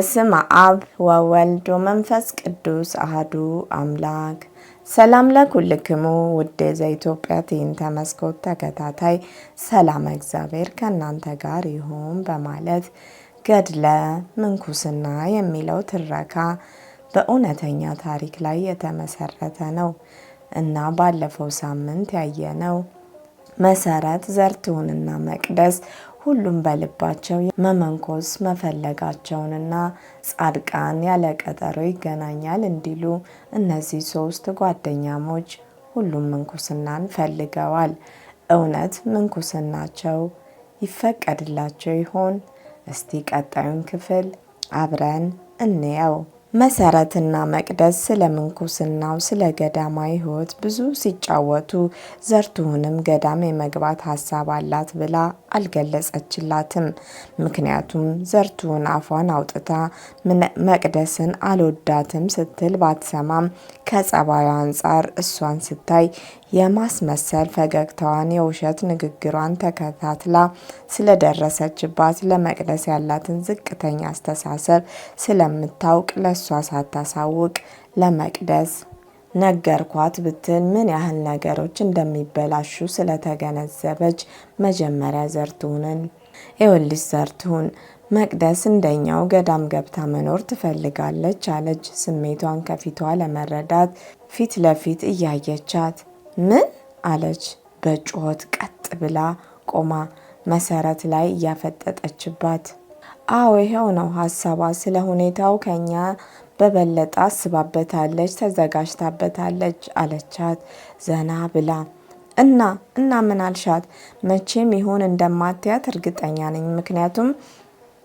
በስመ አብ ወወልድ ወመንፈስ ቅዱስ አሐዱ አምላክ። ሰላም ለኩልክሙ ውድ ዘኢትዮጵያ ትዕይንተ መስኮት ተከታታይ ሰላም እግዚአብሔር ከእናንተ ጋር ይሁን በማለት ገድለ ምንኩስና የሚለው ትረካ በእውነተኛ ታሪክ ላይ የተመሰረተ ነው እና ባለፈው ሳምንት ያየነው መሰረት ዘርቱንና መቅደስ ሁሉም በልባቸው መመንኮስ መፈለጋቸውንና ጻድቃን ያለ ቀጠሮ ይገናኛል እንዲሉ እነዚህ ሶስት ጓደኛሞች ሁሉም ምንኩስናን ፈልገዋል። እውነት ምንኩስናቸው ይፈቀድላቸው ይሆን? እስቲ ቀጣዩን ክፍል አብረን እንየው። መሰረትና መቅደስ ስለ ምንኩስናው ስለ ገዳማዊ ሕይወት ብዙ ሲጫወቱ ዘርቱንም ገዳም የመግባት ሀሳብ አላት ብላ አልገለጸችላትም። ምክንያቱም ዘርቱን አፏን አውጥታ መቅደስን አልወዳትም ስትል ባትሰማም ከጸባዩ አንጻር እሷን ስታይ የማስመሰል ፈገግታዋን የውሸት ንግግሯን ተከታትላ ስለደረሰችባት ለመቅደስ ያላትን ዝቅተኛ አስተሳሰብ ስለምታውቅ ለእሷ ሳታሳውቅ ለመቅደስ ነገርኳት ብትል ምን ያህል ነገሮች እንደሚበላሹ ስለተገነዘበች መጀመሪያ ዘርቱንን ይኸውልሽ ዘርቱን መቅደስ እንደኛው ገዳም ገብታ መኖር ትፈልጋለች አለች። ስሜቷን ከፊቷ ለመረዳት ፊት ለፊት እያየቻት ምን አለች? በጩኸት ቀጥ ብላ ቆማ መሰረት ላይ እያፈጠጠችባት። አዎ ይሄው ነው ሀሳቧ። ስለ ሁኔታው ከኛ በበለጠ አስባበታለች፣ ተዘጋጅታበታለች አለቻት ዘና ብላ። እና ምን አልሻት? መቼም ይሁን እንደማትያት እርግጠኛ ነኝ። ምክንያቱም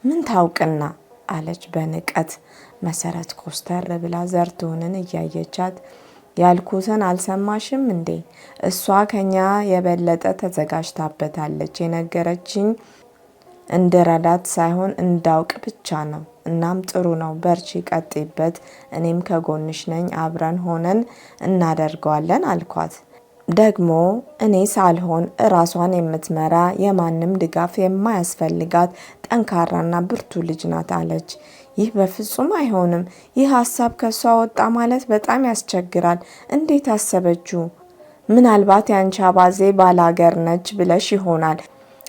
ምን ታውቅና አለች በንቀት። መሰረት ኮስተር ብላ ዘርቱንን እያየቻት ያልኩትን አልሰማሽም እንዴ? እሷ ከኛ የበለጠ ተዘጋጅታበታለች። የነገረችኝ እንድረዳት ሳይሆን እንዳውቅ ብቻ ነው። እናም ጥሩ ነው፣ በርቺ፣ ቀጥይበት፣ እኔም ከጎንሽ ነኝ፣ አብረን ሆነን እናደርገዋለን አልኳት። ደግሞ እኔ ሳልሆን እራሷን የምትመራ የማንም ድጋፍ የማያስፈልጋት ጠንካራና ብርቱ ልጅ ናት አለች። ይህ በፍጹም አይሆንም። ይህ ሀሳብ ከሷ ወጣ ማለት በጣም ያስቸግራል። እንዴት አሰበችው? ምናልባት ያንቺ አባዜ ባላገር ነች ብለሽ ይሆናል።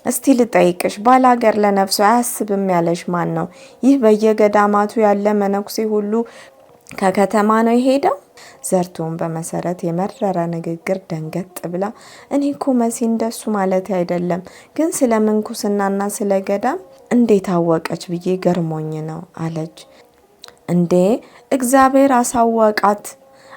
እስቲ ልጠይቅሽ፣ ባላገር ለነፍሱ አያስብም ያለሽ ማን ነው? ይህ በየገዳማቱ ያለ መነኩሴ ሁሉ ከከተማ ነው የሄደው? ዘርቱን በመሰረት የመረረ ንግግር ደንገጥ ብላ እኔ እኮ መሲ እንደሱ ማለት አይደለም፣ ግን ስለ ምንኩስናና ስለ ገዳም እንዴት አወቀች ብዬ ገርሞኝ ነው አለች። እንዴ እግዚአብሔር አሳወቃት።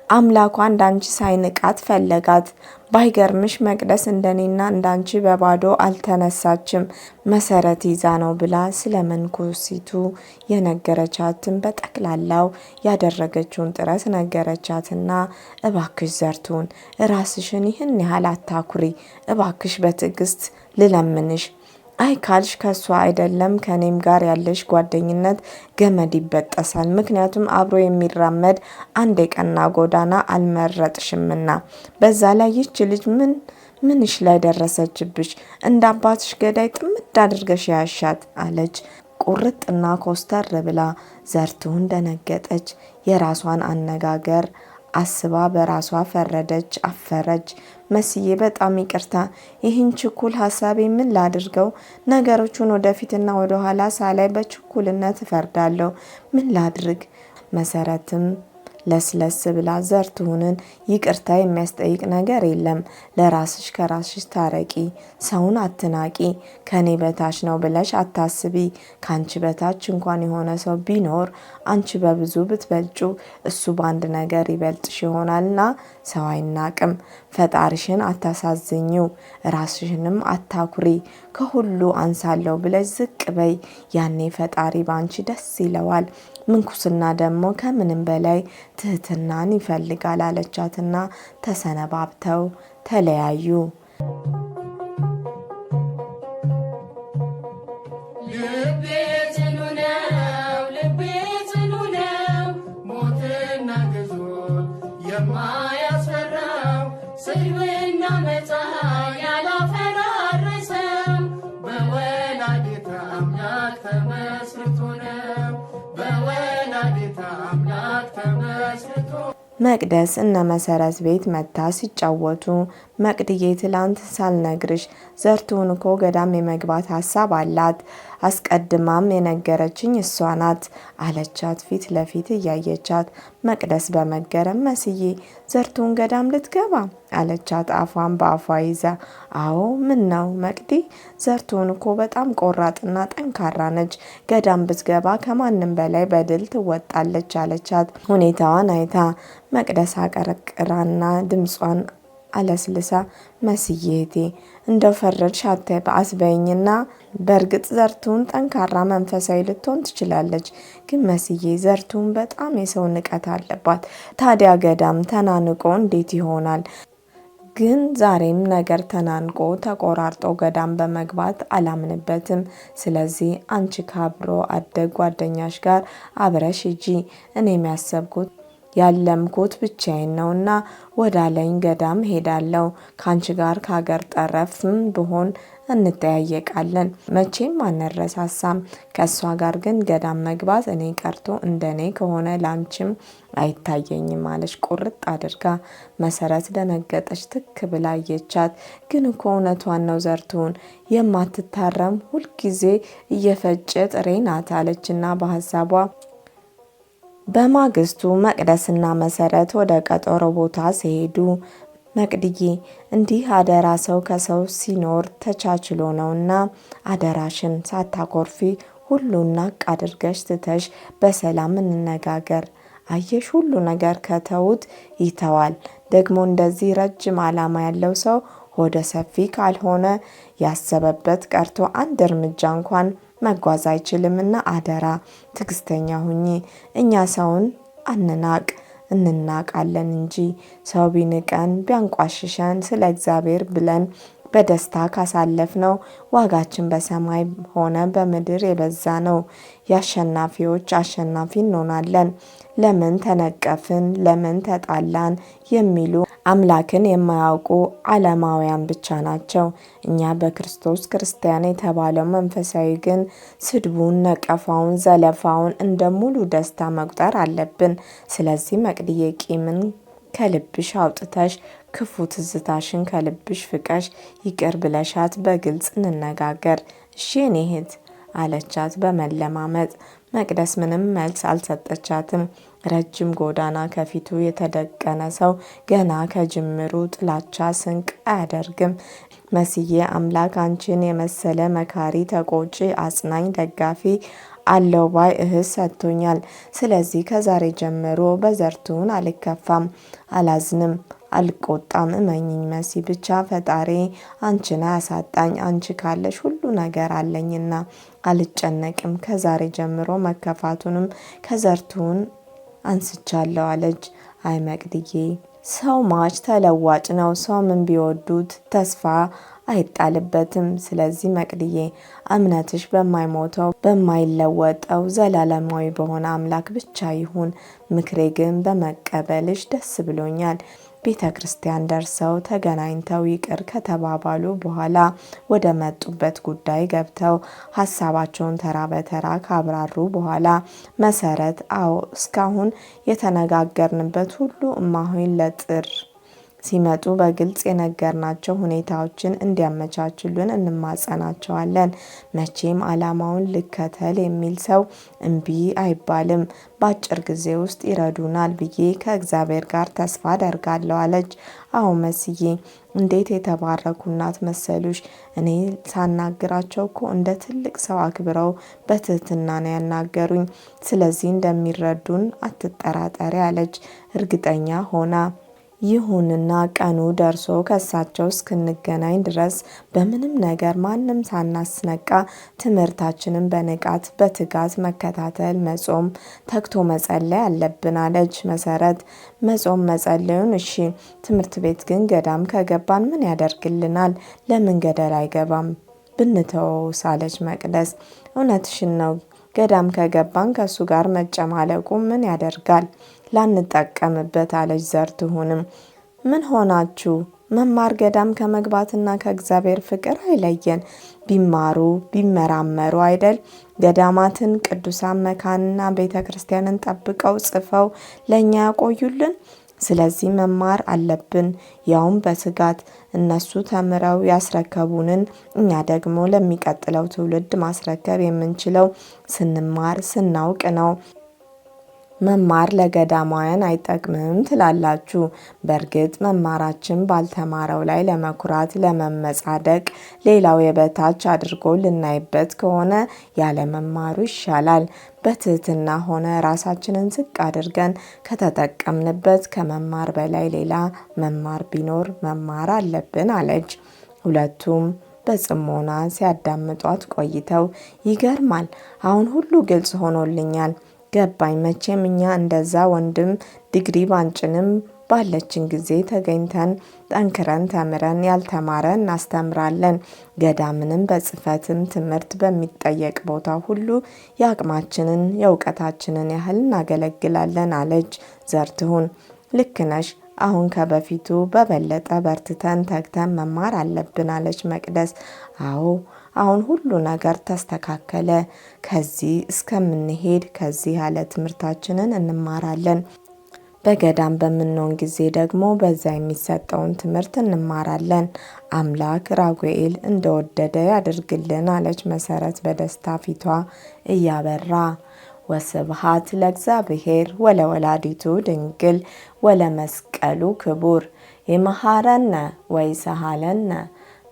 አምላኳ እንዳንቺ ሳይንቃት ፈለጋት። ባይገርምሽ መቅደስ እንደኔና እንዳንቺ በባዶ አልተነሳችም፣ መሰረት ይዛ ነው ብላ ስለ መንኩሲቱ የነገረቻትን በጠቅላላው ያደረገችውን ጥረት ነገረቻትና እባክሽ ዘርቱን ራስሽን ይህን ያህል አታኩሪ፣ እባክሽ በትዕግስት ልለምንሽ። አይ ካልሽ ከሷ አይደለም ከኔም ጋር ያለሽ ጓደኝነት ገመድ ይበጠሳል። ምክንያቱም አብሮ የሚራመድ አንድ የቀና ጎዳና አልመረጥሽምና። በዛ ላይ ይች ልጅ ምንሽ ላይ ደረሰችብሽ? እንደ አባትሽ ገዳይ ጥምድ አድርገሽ ያሻት አለች። ቁርጥና ኮስተር ብላ ዘርቱን ደነገጠች። የራሷን አነጋገር አስባ በራሷ ፈረደች፣ አፈረች። መስዬ በጣም ይቅርታ፣ ይህን ችኩል ሀሳቤ ምን ላድርገው? ነገሮቹን ወደፊትና ወደ ኋላ ሳላይ በችኩልነት እፈርዳለሁ። ምን ላድርግ? መሰረትም ለስለስ ብላ ዘርቱንን ይቅርታ የሚያስጠይቅ ነገር የለም፣ ለራስሽ ከራስሽ ታረቂ፣ ሰውን አትናቂ፣ ከኔ በታች ነው ብለሽ አታስቢ። ካንቺ በታች እንኳን የሆነ ሰው ቢኖር አንቺ በብዙ ብትበልጩ እሱ በአንድ ነገር ይበልጥሽ ይሆናልና ሰው አይናቅም። ፈጣሪሽን አታሳዝኝው፣ ራስሽንም አታኩሪ። ከሁሉ አንሳለሁ ብለሽ ዝቅ በይ፣ ያኔ ፈጣሪ ባንቺ ደስ ይለዋል። ምንኩስና ደግሞ ከምንም በላይ ትህትናን ይፈልጋል አለቻትና ተሰነባብተው ተለያዩ። ልቤ ጽኑ ነው ሞትና ግዞት የማያስፈራው ስድብና መጻእ ያላፈራረሰው በወላዲተ አምላክ ተመስርቶ ነው። መቅደስ እነ መሰረት ቤት መታ ሲጫወቱ መቅድዬ ትላንት ሳልነግርሽ ዘርቱን እኮ ገዳም የመግባት ሀሳብ አላት። አስቀድማም የነገረችኝ እሷ ናት አለቻት ፊት ለፊት እያየቻት። መቅደስ በመገረም መስዬ ዘርቱን ገዳም ልትገባ አለቻት አፏን በአፏ ይዛ። አዎ ምን ነው መቅዲ ዘርቱን እኮ በጣም ቆራጥና ጠንካራ ነች። ገዳም ብትገባ ከማንም በላይ በድል ትወጣለች አለቻት። ሁኔታዋን አይታ መቅደስ አቀረቅራና ድምጿን አለስልሳ መስዬቴ እንደው ፈረድሽ አትበይኝና በእርግጥ ዘርቱን ጠንካራ መንፈሳዊ ልትሆን ትችላለች። ግን መስዬ ዘርቱን በጣም የሰው ንቀት አለባት። ታዲያ ገዳም ተናንቆ እንዴት ይሆናል? ግን ዛሬም ነገር ተናንቆ ተቆራርጦ ገዳም በመግባት አላምንበትም። ስለዚህ አንቺ ከአብሮ አደግ ጓደኛሽ ጋር አብረሽ ሂጂ። እኔ የሚያሰብኩት ያለምኩት ብቻዬን ነውና ወዳለኝ ገዳም ሄዳለሁ። ካንቺ ጋር ከሀገር ጠረፍም ብሆን እንጠያየቃለን። መቼም አንረሳሳም። ከእሷ ጋር ግን ገዳም መግባት እኔ ቀርቶ እንደኔ ከሆነ ላንቺም አይታየኝም አለች ቁርጥ አድርጋ። መሰረት ደነገጠች። ትክ ብላ አየቻት። ግን እኮ እውነቷን ነው ዘርቱን የማትታረም ሁልጊዜ እየፈጨ ጥሬ ናት አለችና በሀሳቧ በማግስቱ መቅደስና መሰረት ወደ ቀጠሮ ቦታ ሲሄዱ መቅድዬ እንዲህ አደራ ሰው ከሰው ሲኖር ተቻችሎ ነውና አደራሽን ሳታኮርፊ ሁሉን ናቅ አድርገሽ ትተሽ በሰላም እንነጋገር። አየሽ ሁሉ ነገር ከተውት ይተዋል። ደግሞ እንደዚህ ረጅም ዓላማ ያለው ሰው ሆደ ሰፊ ካልሆነ ያሰበበት ቀርቶ አንድ እርምጃ እንኳን መጓዝ አይችልምና አደራ ትዕግስተኛ ሁኚ። እኛ ሰውን አንናቅ እንናቃለን እንጂ ሰው ቢንቀን ቢያንቋሽሸን ስለ እግዚአብሔር ብለን በደስታ ካሳለፍነው ዋጋችን በሰማይ ሆነ በምድር የበዛ ነው። የአሸናፊዎች አሸናፊ እንሆናለን። ለምን ተነቀፍን፣ ለምን ተጣላን የሚሉ አምላክን የማያውቁ ዓለማውያን ብቻ ናቸው። እኛ በክርስቶስ ክርስቲያን የተባለው መንፈሳዊ ግን ስድቡን፣ ነቀፋውን፣ ዘለፋውን እንደ ሙሉ ደስታ መቁጠር አለብን። ስለዚህ መቅድዬ ቂምን ከልብሽ አውጥተሽ ክፉ ትዝታሽን ከልብሽ ፍቀሽ ይቅር ብለሻት በግልጽ እንነጋገር እሺ የኔ እህት አለቻት በመለማመጥ። መቅደስ ምንም መልስ አልሰጠቻትም። ረጅም ጎዳና ከፊቱ የተደቀነ ሰው ገና ከጅምሩ ጥላቻ ስንቅ አያደርግም። መስዬ አምላክ አንቺን የመሰለ መካሪ፣ ተቆጪ፣ አጽናኝ፣ ደጋፊ አለው ባይ እህት ሰጥቶኛል። ስለዚህ ከዛሬ ጀምሮ በዘርቱን አልከፋም፣ አላዝንም፣ አልቆጣም። እመኝኝ መሲ ብቻ ፈጣሪ አንቺን አያሳጣኝ። አንቺ ካለሽ ሁሉ ነገር አለኝና አልጨነቅም። ከዛሬ ጀምሮ መከፋቱንም ከዘርቱን አንስቻለሁ አለች። አይ መቅድዬ ሰው ማች ተለዋጭ ነው። ሰው ምን ቢወዱት ተስፋ አይጣልበትም። ስለዚህ መቅድዬ እምነትሽ በማይሞተው በማይለወጠው ዘላለማዊ በሆነ አምላክ ብቻ ይሁን። ምክሬ ግን በመቀበልሽ ደስ ብሎኛል። ቤተ ክርስቲያን ደርሰው ተገናኝተው ይቅር ከተባባሉ በኋላ ወደ መጡበት ጉዳይ ገብተው ሀሳባቸውን ተራ በተራ ካብራሩ በኋላ መሰረት አዎ እስካሁን የተነጋገርንበት ሁሉ እማሆይን ለጥር ሲመጡ በግልጽ የነገርናቸው ሁኔታዎችን እንዲያመቻችሉን እንማጸናቸዋለን። መቼም ዓላማውን ልከተል የሚል ሰው እምቢ አይባልም። በአጭር ጊዜ ውስጥ ይረዱናል ብዬ ከእግዚአብሔር ጋር ተስፋ አደርጋለሁ አለች። አዎ መስዬ እንዴት የተባረኩ እናት መሰሉሽ። እኔ ሳናግራቸው እኮ እንደ ትልቅ ሰው አክብረው በትህትና ነው ያናገሩኝ። ስለዚህ እንደሚረዱን አትጠራጠሪ አለች እርግጠኛ ሆና። ይሁንና ቀኑ ደርሶ ከሳቸው እስክንገናኝ ድረስ በምንም ነገር ማንም ሳናስነቃ ትምህርታችንን በንቃት በትጋት መከታተል፣ መጾም፣ ተግቶ መጸለይ አለብን አለች መሰረት። መጾም መጸለዩን እሺ፣ ትምህርት ቤት ግን ገዳም ከገባን ምን ያደርግልናል? ለምን ገደል አይገባም ብንተወውስ አለች መቅደስ። እውነትሽን ነው። ገዳም ከገባን ከሱ ጋር መጨማለቁ ምን ያደርጋል? ላንጠቀምበት አለች ዘርቱንም። ምን ሆናችሁ መማር ገዳም ከመግባትና ከእግዚአብሔር ፍቅር አይለየን። ቢማሩ ቢመራመሩ አይደል ገዳማትን ቅዱሳን መካንና ቤተ ክርስቲያንን ጠብቀው ጽፈው ለእኛ ያቆዩልን። ስለዚህ መማር አለብን፣ ያውም በስጋት። እነሱ ተምረው ያስረከቡንን እኛ ደግሞ ለሚቀጥለው ትውልድ ማስረከብ የምንችለው ስንማር ስናውቅ ነው። መማር ለገዳማውያን አይጠቅምም ትላላችሁ። በእርግጥ መማራችን ባልተማረው ላይ ለመኩራት ለመመጻደቅ፣ ሌላው የበታች አድርጎ ልናይበት ከሆነ ያለ መማሩ ይሻላል። በትህትና ሆነ ራሳችንን ዝቅ አድርገን ከተጠቀምንበት ከመማር በላይ ሌላ መማር ቢኖር መማር አለብን አለች። ሁለቱም በጽሞና ሲያዳምጧት ቆይተው ይገርማል፣ አሁን ሁሉ ግልጽ ሆኖልኛል፣ ገባኝ። መቼም እኛ እንደዛ ወንድም ዲግሪ ባንጭንም ባለችን ጊዜ ተገኝተን ጠንክረን ተምረን ያልተማረ እናስተምራለን። ገዳምንም በጽፈትም ትምህርት በሚጠየቅ ቦታ ሁሉ የአቅማችንን የእውቀታችንን ያህል እናገለግላለን አለች ዘርትሁን። ልክ ነሽ፣ አሁን ከበፊቱ በበለጠ በርትተን ተግተን መማር አለብን አለች መቅደስ። አዎ አሁን ሁሉ ነገር ተስተካከለ። ከዚህ እስከምንሄድ ከዚህ ያለ ትምህርታችንን እንማራለን። በገዳም በምንሆን ጊዜ ደግሞ በዛ የሚሰጠውን ትምህርት እንማራለን። አምላክ ራጉኤል እንደወደደ ያድርግልን አለች መሰረት በደስታ ፊቷ እያበራ። ወስብሐት ለእግዚአብሔር ወለወላዲቱ ድንግል ወለመስቀሉ ክቡር። ይመሃረነ ወይሰሃለነ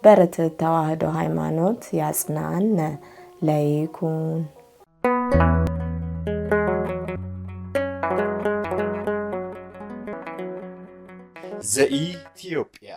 በርትዕ ተዋሕዶ ሃይማኖት ያጽናነ ለይኩን። ዘኢትዮጵያ